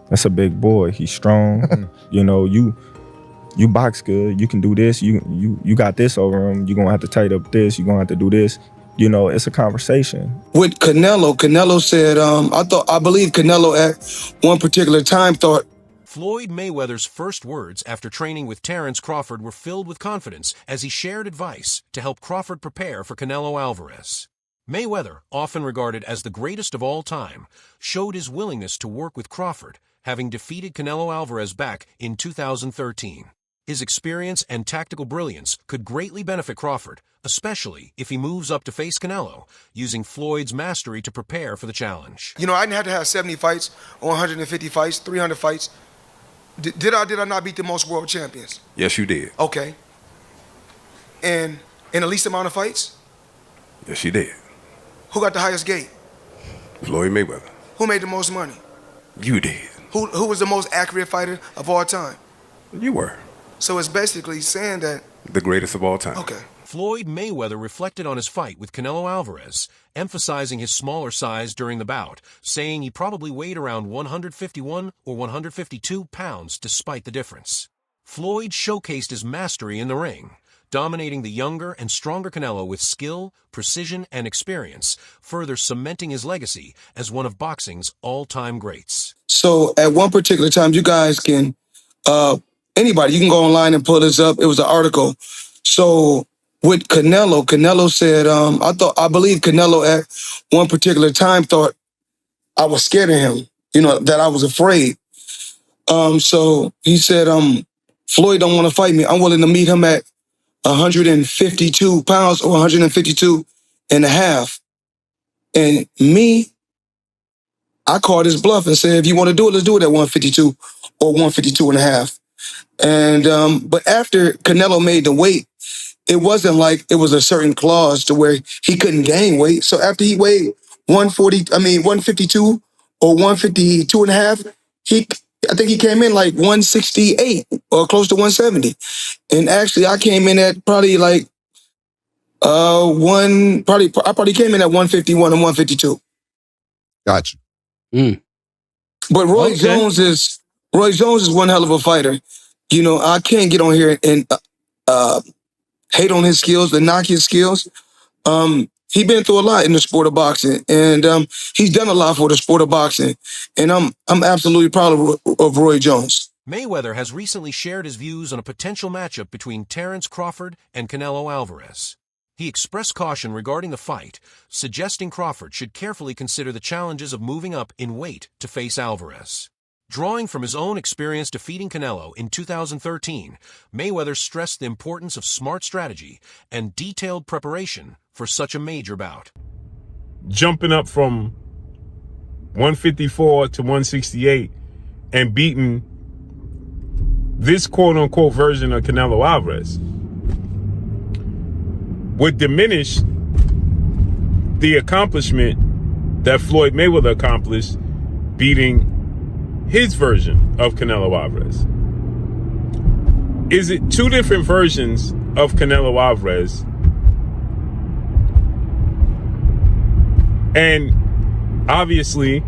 That's a big boy. He's strong. You know, you box good. You can do this. You got this over him. You're gonna have to tighten up this. You're gonna have to do this. You know, it's a conversation. With Canelo said, I believe Canelo at one particular time thought Floyd Mayweather's first words after training with Terence Crawford were filled with confidence as he shared advice to help Crawford prepare for Canelo Alvarez. Mayweather, often regarded as the greatest of all time, showed his willingness to work with Crawford, having defeated Canelo Alvarez back in 2013. His experience and tactical brilliance could greatly benefit Crawford, especially if he moves up to face Canelo, using Floyd's mastery to prepare for the challenge. You know, I didn't have to have 70 fights, or 150 fights, 300 fights. Did I not beat the most world champions? Yes, you did. Okay. And in the least amount of fights? Yes, you did. Who got the highest gate? Floyd Mayweather. Who made the most money? You did. Who was the most accurate fighter of all time? You were. So it's basically saying that... The greatest of all time. Okay. Floyd Mayweather reflected on his fight with Canelo Alvarez, emphasizing his smaller size during the bout, saying he probably weighed around 151 or 152 pounds despite the difference. Floyd showcased his mastery in the ring, dominating the younger and stronger Canelo with skill, precision, and experience, further cementing his legacy as one of boxing's all-time greats. So at one particular time, you guys can, anybody, you can go online and pull this up. It was an article. So with Canelo said, I believe Canelo at one particular time thought I was scared of him, you know, that I was afraid. So he said, Floyd don't want to fight me. I'm willing to meet him at 152 pounds or 152 and a half. And me, I called his bluff and said, if you want to do it, let's do it at 152 or 152 and a half. And, but after Canelo made the weight, it wasn't like it was a certain clause to where he couldn't gain weight. So after he weighed 152 or 152 and a half, I think he came in like 168 or close to 170. And actually I came in at probably like, I probably came in at 151 and 152. Gotcha. But Roy Jones is one hell of a fighter. You know, I can't get on here and hate on his skills and knock his skills. He's been through a lot in the sport of boxing, and he's done a lot for the sport of boxing. And I'm absolutely proud of Roy Jones. Mayweather has recently shared his views on a potential matchup between Terence Crawford and Canelo Alvarez. He expressed caution regarding the fight, suggesting Crawford should carefully consider the challenges of moving up in weight to face Alvarez. Drawing from his own experience defeating Canelo in 2013, Mayweather stressed the importance of smart strategy and detailed preparation for such a major bout. Jumping up from 154 to 168 and beating this quote-unquote version of Canelo Alvarez would diminish the accomplishment that Floyd Mayweather accomplished beating his version of Canelo Alvarez. Is it two different versions of Canelo Alvarez? And obviously,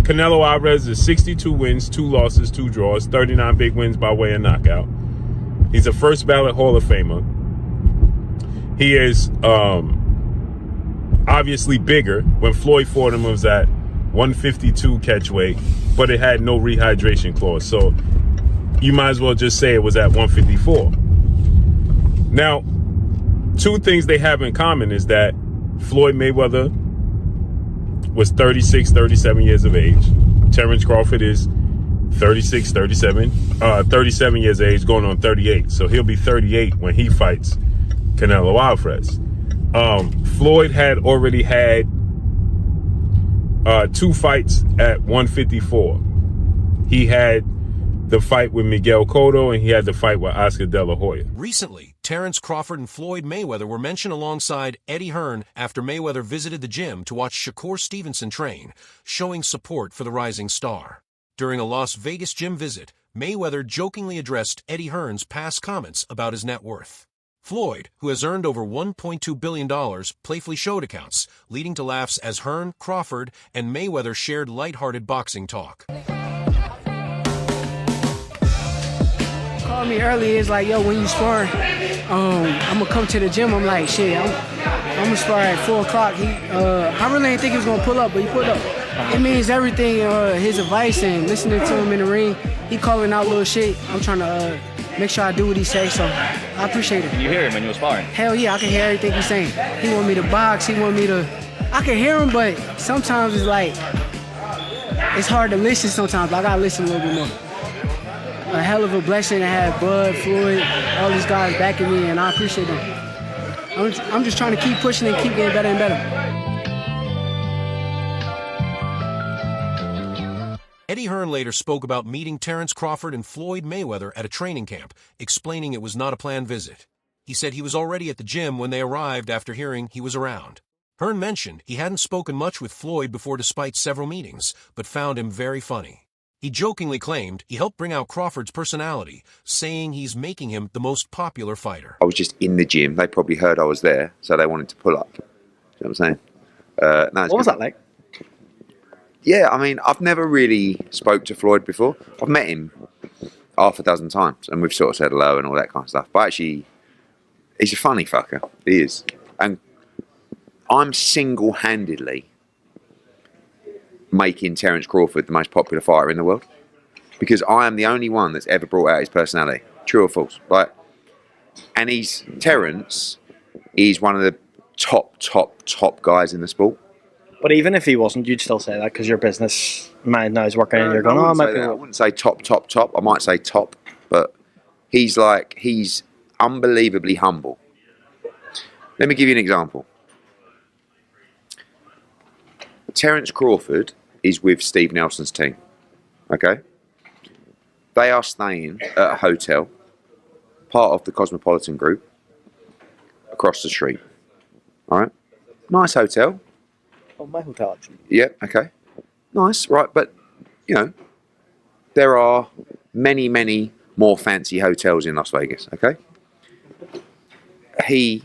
Canelo Alvarez is 62 wins, 2 losses, 2 draws, 39 big wins by way of knockout. He's a first ballot Hall of Famer. He is obviously bigger. When Floyd fought him, it was at 152 catch weight, but it had no rehydration clause. So you might as well just say it was at 154. Now, two things they have in common is that Floyd Mayweather was 36, 37 years of age. Terence Crawford is 37 years of age, going on 38. So he'll be 38 when he fights Canelo Alvarez. Floyd had already had 2 fights at 154. He had the fight with Miguel Cotto, and he had the fight with Oscar De La Hoya. Recently, Terence Crawford and Floyd Mayweather were mentioned alongside Eddie Hearn after Mayweather visited the gym to watch Shakur Stevenson train, showing support for the rising star. During a Las Vegas gym visit, Mayweather jokingly addressed Eddie Hearn's past comments about his net worth. Floyd, who has earned over $1.2 billion, playfully showed accounts, leading to laughs as Hearn, Crawford, and Mayweather shared lighthearted boxing talk. called me earlier. It's like, yo, when you spar, I'm gonna come to the gym. I'm like, shit, I'm gonna spar at 4 o'clock. I really didn't think he was gonna pull up, but he pulled up. It means everything. His advice and listening to him in the ring. He calling out little shit. I'm trying to make sure I do what he says. So I appreciate it. Can you hear him when you're sparring? Hell yeah, I can hear everything he's saying. He want me to box. He want me to. I can hear him, but sometimes it's like it's hard to listen. Sometimes I gotta listen a little bit more. A hell of a blessing to have Bud, Floyd, all these guys backing me, and I appreciate them. I'm just trying to keep pushing and keep getting better and better. Eddie Hearn later spoke about meeting Terence Crawford and Floyd Mayweather at a training camp, explaining it was not a planned visit. He said he was already at the gym when they arrived after hearing he was around. Hearn mentioned he hadn't spoken much with Floyd before despite several meetings, but found him very funny. He jokingly claimed he helped bring out Crawford's personality, saying he's making him the most popular fighter. I was just in the gym. They probably heard I was there, so they wanted to pull up. You know what I'm saying? What was that like? Yeah, I mean, I've never really spoke to Floyd before. I've met him half a dozen times, and we've sort of said hello and all that kind of stuff. But actually, he's a funny fucker. He is. And I'm single-handedly making Terence Crawford the most popular fighter in the world, because I am the only one that's ever brought out his personality. True or false? Like, and Terence is one of the top guys in the sport. But even if he wasn't, you'd still say that because your business mind now is working and you're going, oh, I wouldn't say top. I might say top, but he's unbelievably humble. Let me give you an example. Terence Crawford is with Steve Nelson's team, okay? They are staying at a hotel, part of the Cosmopolitan Group, across the street, all right? Nice hotel. Oh, my hotel, actually. Yeah, okay. Nice, right, but, you know, there are many more fancy hotels in Las Vegas, okay? He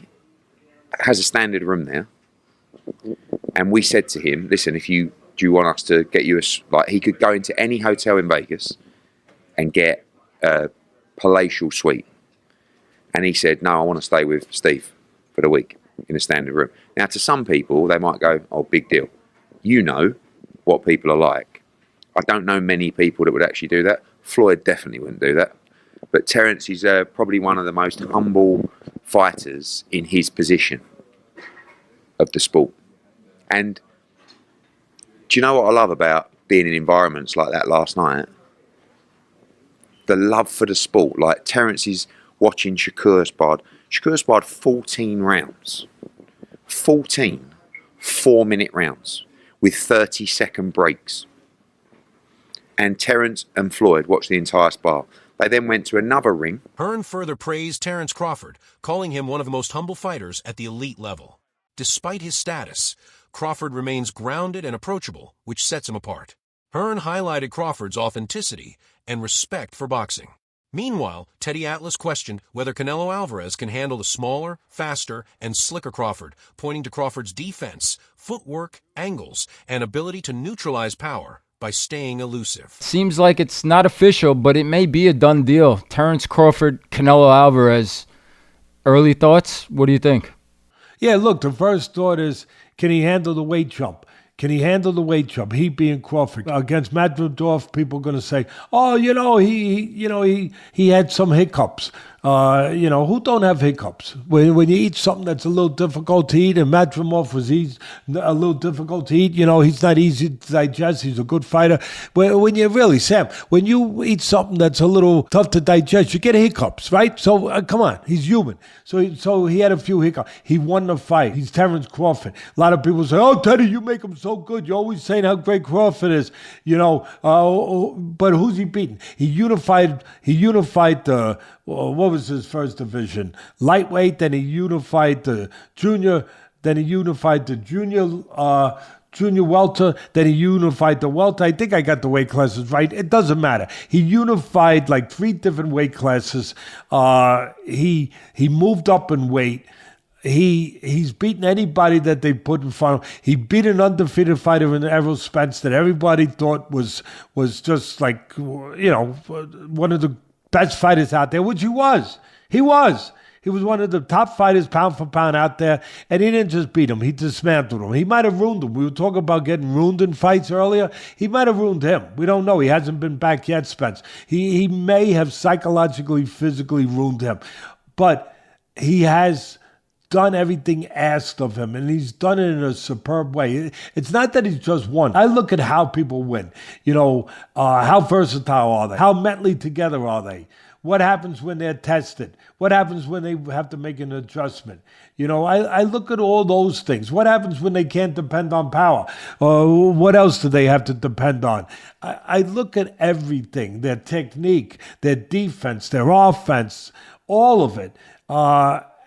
has a standard room there, and we said to him, listen, do you want us to get you he could go into any hotel in Vegas and get a palatial suite. And he said, no, I want to stay with Steve for the week in a standard room. Now, to some people, they might go, oh, big deal. You know what people are like. I don't know many people that would actually do that. Floyd definitely wouldn't do that. But Terence is probably one of the most humble fighters in his position of the sport. And do you know what I love about being in environments like that last night? The love for the sport. Like, Terence is watching Shakur sparred. Shakur sparred 14 rounds. 14 4-minute rounds with 30-second breaks. And Terence and Floyd watched the entire spar. They then went to another ring. Hearn further praised Terence Crawford, calling him one of the most humble fighters at the elite level. Despite his status, Crawford remains grounded and approachable, which sets him apart. Hearn highlighted Crawford's authenticity and respect for boxing. Meanwhile, Teddy Atlas questioned whether Canelo Alvarez can handle the smaller, faster, and slicker Crawford, pointing to Crawford's defense, footwork, angles, and ability to neutralize power by staying elusive. Seems like it's not official, but it may be a done deal. Terence Crawford, Canelo Alvarez. Early thoughts? What do you think? Yeah, look, the first thought is, can he handle the weight jump? Can he handle the weight jump? He being Crawford against Madridov, people are going to say, "Oh, he had some hiccups." Who don't have hiccups? When you eat something that's a little difficult to eat, and Madrimov was a little difficult to eat. He's not easy to digest. He's a good fighter. When you eat something that's a little tough to digest, you get hiccups, right? So come on, he's human. So he had a few hiccups. He won the fight. He's Terence Crawford. A lot of people say, "Oh, Teddy, you make him so good. You're always saying how great Crawford is." But who's he beating? He unified the. What was his first division? Lightweight. Then he unified the junior. Then he unified the junior welter. Then he unified the welter. I think I got the weight classes right. It doesn't matter. He unified like 3 different weight classes. He moved up in weight. He's beaten anybody that they put in front of him. He beat an undefeated fighter in Errol Spence that everybody thought was just like, one of the best fighters out there, which he was. He was. He was one of the top fighters pound for pound out there, and he didn't just beat him. He dismantled him. He might have ruined him. We were talking about getting ruined in fights earlier. He might have ruined him. We don't know. He hasn't been back yet, Spence. He may have psychologically, physically ruined him. But he has done everything asked of him, and he's done it in a superb way. It's not that he's just won. I look at how people win. How versatile are they? How mentally together are they? What happens when they're tested? What happens when they have to make an adjustment? I look at all those things. What happens when they can't depend on power? What else do they have to depend on? I look at everything, their technique, their defense, their offense, all of it.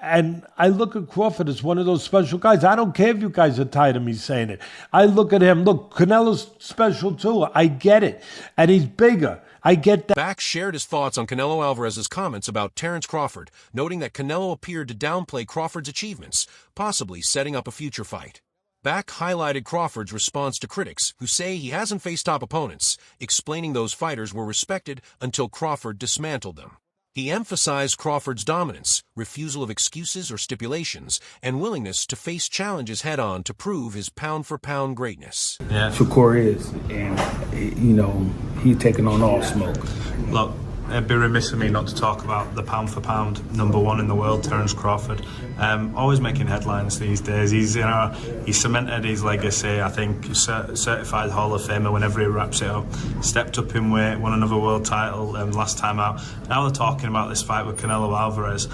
And I look at Crawford as one of those special guys. I don't care if you guys are tired of me saying it. I look at him. Look, Canelo's special too. I get it. And he's bigger. I get that. Bax shared his thoughts on Canelo Alvarez's comments about Terence Crawford, noting that Canelo appeared to downplay Crawford's achievements, possibly setting up a future fight. Bax highlighted Crawford's response to critics who say he hasn't faced top opponents, explaining those fighters were respected until Crawford dismantled them. He emphasized Crawford's dominance, refusal of excuses or stipulations, and willingness to face challenges head-on to prove his pound-for-pound greatness. Yeah, Shakur is, and, he's taking on all smoke. Look, it'd be remiss of me not to talk about the pound-for-pound #1 in the world, Terence Crawford. Always making headlines these days. He's cemented his legacy. I think certified Hall of Famer whenever he wraps it up. Stepped up in weight, won another world title last time out. Now they're talking about this fight with Canelo Alvarez.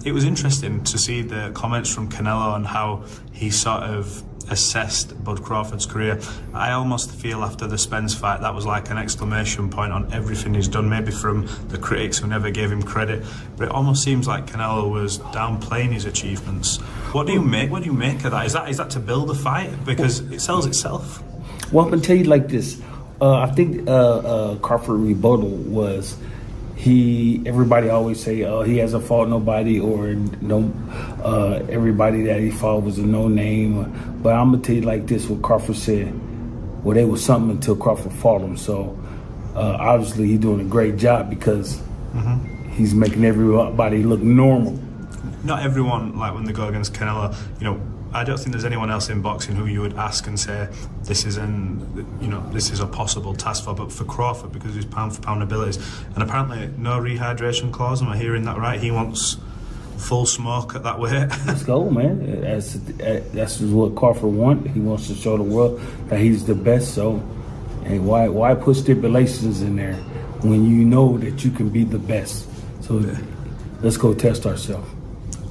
It was interesting to see the comments from Canelo on how he sort of assessed Bud Crawford's career. I almost feel after the Spence fight that was like an exclamation point on everything he's done, maybe from the critics who never gave him credit, but it almost seems like Canelo was downplaying his achievements. What do you make of that? Is that to build a fight? Because it sells itself. Well, I'm gonna tell you like this. I think Crawford rebuttal was everybody always say he hasn't fought nobody, or everybody that he fought was a no name. But I'm gonna tell you like this: what Crawford said, well, they was something until Crawford fought him. So obviously he's doing a great job because he's making everybody look normal. Not everyone, like when they go against Canelo, I don't think there's anyone else in boxing who you would ask and say this is a possible task for, but for Crawford, because of his pound for pound abilities, and apparently no rehydration clause. Am I hearing that right? He wants full smoke at that weight. Let's go, man. That's what Crawford wants. He wants to show the world that he's the best. So, and why put stipulations in there when you know that you can be the best? So let's go test ourselves.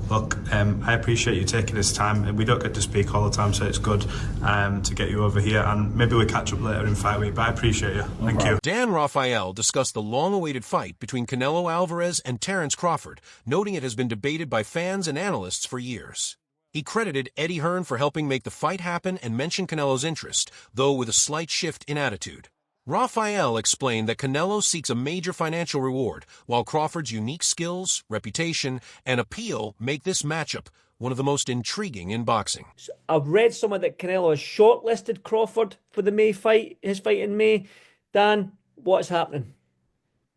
Look, I appreciate you taking this time. We don't get to speak all the time, so it's good to get you over here, and maybe we catch up later in fight week, but I appreciate you. Thank you. Dan Rafael discussed the long-awaited fight between Canelo Alvarez and Terence Crawford, noting it has been debated by fans and analysts for years. He credited Eddie Hearn for helping make the fight happen and mentioned Canelo's interest, though with a slight shift in attitude. Rafael explained that Canelo seeks a major financial reward, while Crawford's unique skills, reputation, and appeal make this matchup one of the most intriguing in boxing. I've read somewhere that Canelo has shortlisted Crawford for the May fight, his fight in May. Dan, what's happening?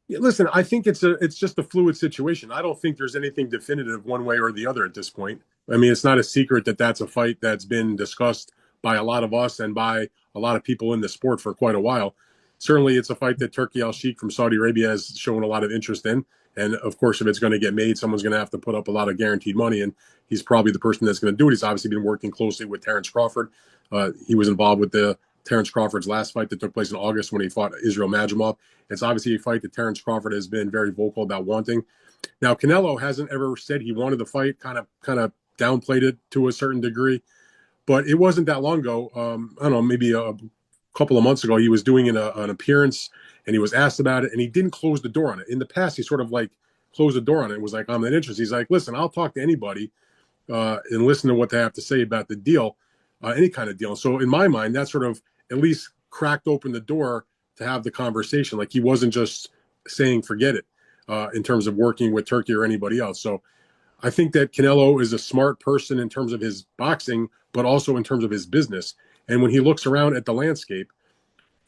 Yeah, listen, I think it's just a fluid situation. I don't think there's anything definitive one way or the other at this point. I mean, it's not a secret that that's a fight that's been discussed by a lot of us and by a lot of people in the sport for quite a while. Certainly, it's a fight that Turki Al-Sheikh from Saudi Arabia has shown a lot of interest in. And, of course, if it's going to get made, someone's going to have to put up a lot of guaranteed money. And he's probably the person that's going to do it. He's obviously been working closely with Terence Crawford. He was involved with Terence Crawford's last fight that took place in August when he fought Israel Madrimov. It's obviously a fight that Terence Crawford has been very vocal about wanting. Now, Canelo hasn't ever said he wanted the fight, kind of downplayed it to a certain degree. But it wasn't that long ago. I don't know, maybe a couple of months ago, he was doing an appearance and he was asked about it and he didn't close the door on it. In the past, he sort of like closed the door on it and was like, I'm not interested. He's like, listen, I'll talk to anybody and listen to what they have to say about the deal, any kind of deal. So in my mind, that sort of at least cracked open the door to have the conversation. Like he wasn't just saying, forget it in terms of working with Turki or anybody else. So I think that Canelo is a smart person in terms of his boxing, but also in terms of his business. And when he looks around at the landscape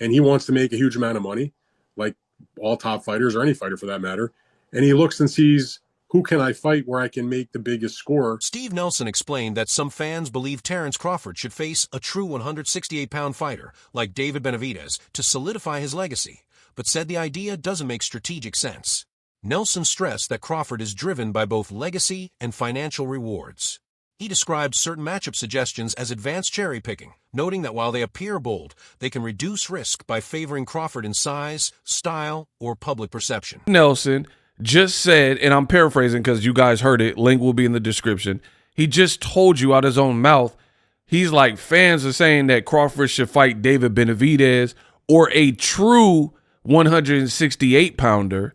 and he wants to make a huge amount of money, like all top fighters or any fighter for that matter, and he looks and sees who can I fight where I can make the biggest score. Steve Nelson explained that some fans believe Terence Crawford should face a true 168-pound fighter like David Benavidez to solidify his legacy, but said the idea doesn't make strategic sense. Nelson stressed that Crawford is driven by both legacy and financial rewards. He described certain matchup suggestions as advanced cherry-picking, noting that while they appear bold, they can reduce risk by favoring Crawford in size, style, or public perception. Nelson just said, and I'm paraphrasing because you guys heard it, link will be in the description. He just told you out his own mouth, he's like, fans are saying that Crawford should fight David Benavidez or a true 168-pounder.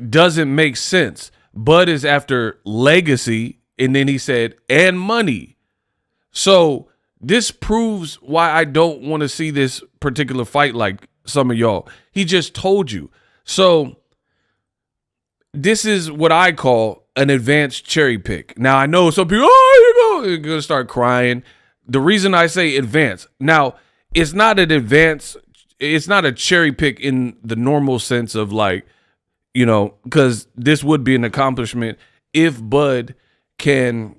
Doesn't make sense. Bud is after legacy, and then he said, and money. So this proves why I don't want to see this particular fight like some of y'all. He just told you. So this is what I call an advanced cherry pick. Now, I know some people, you're going to start crying. The reason I say advanced, now, it's not an advanced, it's not a cherry pick in the normal sense of like, you know, because this would be an accomplishment if Bud can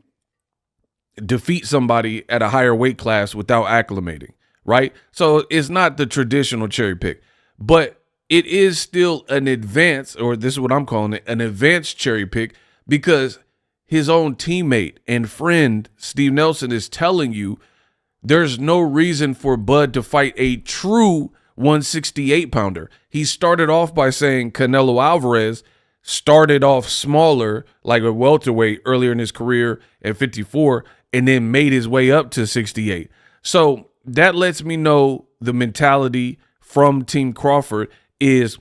defeat somebody at a higher weight class without acclimating, right? So it's not the traditional cherry pick, but it is still an advance, or this is what I'm calling it, an advanced cherry pick, because his own teammate and friend, Steve Nelson, is telling you there's no reason for Bud to fight a true 168-pounder. He started off by saying Canelo Alvarez started off smaller, like a welterweight earlier in his career at 54, and then made his way up to 68. So that lets me know the mentality from Team Crawford is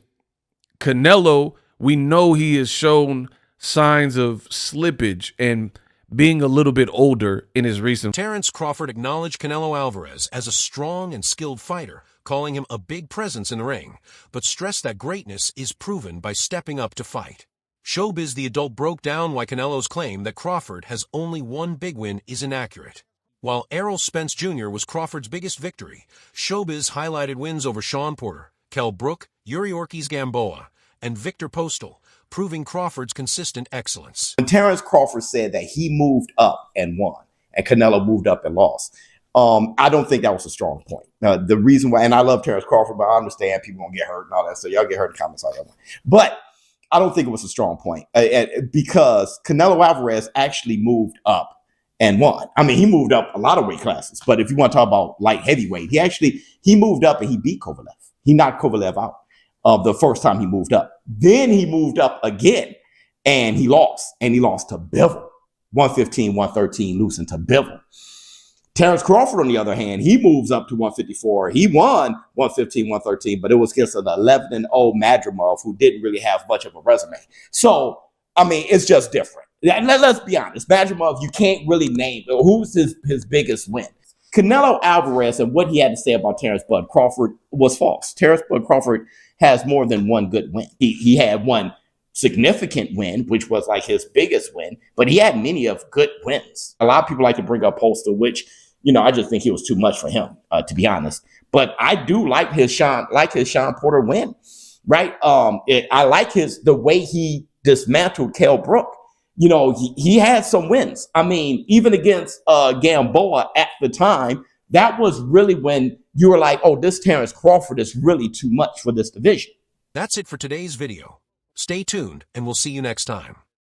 Canelo, we know he has shown signs of slippage and being a little bit older in his recent. Terence Crawford acknowledged Canelo Alvarez as a strong and skilled fighter, calling him a big presence in the ring, but stressed that greatness is proven by stepping up to fight. Showbiz the Adult broke down why Canelo's claim that Crawford has only one big win is inaccurate. While Errol Spence Jr. was Crawford's biggest victory, Showbiz highlighted wins over Sean Porter, Kell Brook, Yuri Ortiz Gamboa, and Victor Postal, proving Crawford's consistent excellence. When Terence Crawford said that he moved up and won, and Canelo moved up and lost, I don't think that was a strong point. The reason why, and I love Terence Crawford, but I understand people gonna get hurt and all that, so y'all get hurt in the comments all that way. But I don't think it was a strong point because Canelo Alvarez actually moved up and won. I mean, he moved up a lot of weight classes, but if you want to talk about light heavyweight, he moved up and he beat Kovalev. He knocked Kovalev out the first time he moved up. Then he moved up again and he lost to Bivol. 115, 113, losing to Bivol. Terence Crawford, on the other hand, he moves up to 154. He won 115, 113, but it was against an 11-0 Madrimov who didn't really have much of a resume. So, I mean, it's just different. Let's be honest. Madrimov, you can't really name who's his biggest win. Canelo Alvarez and what he had to say about Terence Bud Crawford was false. Terence Bud Crawford has more than one good win. He had one significant win, which was like his biggest win, but he had many of good wins. A lot of people like to bring up Postal, which, you know, I just think he was too much for him, to be honest. But I do like his Sean Porter win, right? I like the way he dismantled Kell Brook. You know, he had some wins. I mean, even against Gamboa at the time, that was really when you were like, oh, this Terence Crawford is really too much for this division. That's it for today's video. Stay tuned, and we'll see you next time.